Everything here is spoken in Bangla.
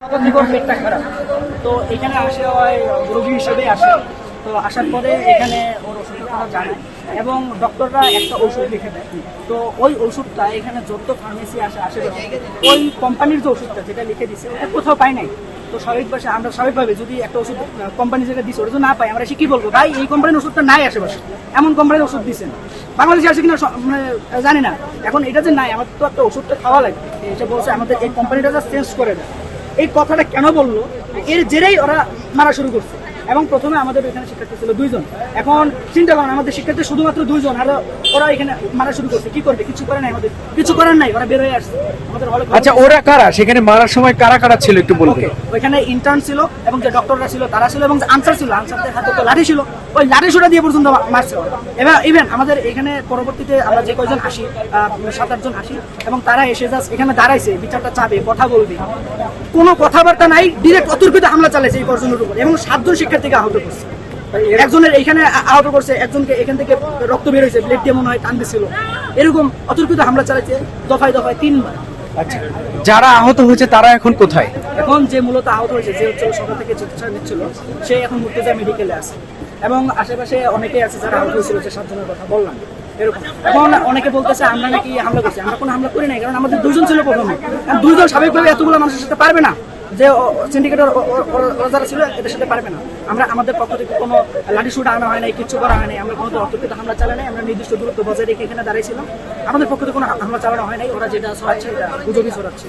পেটটা খারাপ, তো এখানে আসে হয় রোগী হিসেবে আসে। তো আসার পরে এখানে ওর ওষুধের কথা জানায় এবং ডক্টররা একটা ওষুধ লিখে দেয়। তো ওই ওষুধটা এখানে যত ফার্মেসি আসে আশেপাশে ওই কোম্পানির যে ওষুধটা যেটা লিখে দিচ্ছে ওটা কোথাও পাই নাই। তো আমরা স্বাভাবিকভাবে যদি একটা ওষুধ কোম্পানি যেটা দিচ্ছে ওটা তো না পাই, আমরা সে কি বলবো ভাই এই কোম্পানির ওষুধটা নাই আশেপাশে, এমন কোম্পানির ওষুধ দিচ্ছেন বাংলাদেশে আছে কিনা মানে জানি না। এখন এটা যে নাই, আমাদের তো একটা ওষুধটা খাওয়া লাগে, এটা বলছে আমাদের এই কোম্পানিটা যা চেঞ্জ করে দেয়। এই কথাটা কেন বললো, এর জেরেই ওরা মারা শুরু করছে। এবং প্রথমে আমাদের এখানে শিক্ষার্থী ছিল 2 জন, এখন চিন্তা করেন আমাদের শিক্ষার্থী শুধুমাত্র 2 জন, আর ওরা এখানে মারা শুরু করছে। কি করবে, কিছু করে নাই, আমাদের কিছু করার নাই, ওরা বের হয়ে আসছে আমাদের হলে। আচ্ছা, ওরা কারা সেখানে মারার সময় কারা কারা ছিল একটু বলবে? ওইখানে ইন্টার্ন ছিল এবং যে ডক্টররা ছিল তারা ছিল এবং যে আনসার ছিল, আনসারদের হাতে তো লাঠি ছিল, ওই লাঠি সোটা দিয়ে পর্যন্ত মারছে। এবার ইভেন আমাদের এখানে পরবর্তীতে আমরা যে কয়জন আসি 7-8 জন আসি এবং তারা এসে জাস্ট এখানে দাঁড়াইছে, বিচারটা চাবে, কথা বলবে, কোনো কথাবার্তা নাই, ডিরেক্ট অতর্কিত হামলা চালাইছে এই পর্যন্তর উপর এবং 7 জন শিক্ষার্থীকে আহত করছে। একজনের এইখানে আহত করছে, একজনকে এখান থেকে রক্ত বের হয়েছে, ব্লেড দিয়ে মনে হয় টান দিছিল। এরকম অতর্কিত হামলা চালাইছে দফায় দফায় 3 বার। আচ্ছা, যারা আহত হয়েছে তারা এখন কোথায়? এখন যে মূলত আহত হয়েছে, যে হচ্ছে সকাল থেকে চিকিৎসা নিচ্ছিল, সে এখন মুর্তজা মেডিকেলে আছে এবং আশেপাশে অনেকেই আছে যারা আহত হয়েছিল, যে 7 জনের কথা বললাম এরকম। এখন অনেকে বলতেছে আমরা নাকি হামলা করছি, আমরা কোনো হামলা করি নাই, কারণ আমাদের 2 জন ছিল প্রথমে। 2 জন স্বাভাবিকভাবে এতগুলো মানুষের সাথে পারবে না, যে সিন্ডিকেটের যারা ছিল এদের সাথে পারবে না। আমরা আমাদের পক্ষ থেকে কোনো লাঠি শুট আনা হয় নাই, কিছু করা হয় নাই, আমরা কোনো অতর্কিত হামলা চালাই নাই, আমরা নির্দিষ্ট দূরত্ব বজায় রেখে এখানে দাঁড়াইছিলাম। আমাদের পক্ষ থেকে কোনো হামলা চালানো হয় নাই, ওরা যেটা ছড়াচ্ছে গুজবই ছড়াচ্ছে।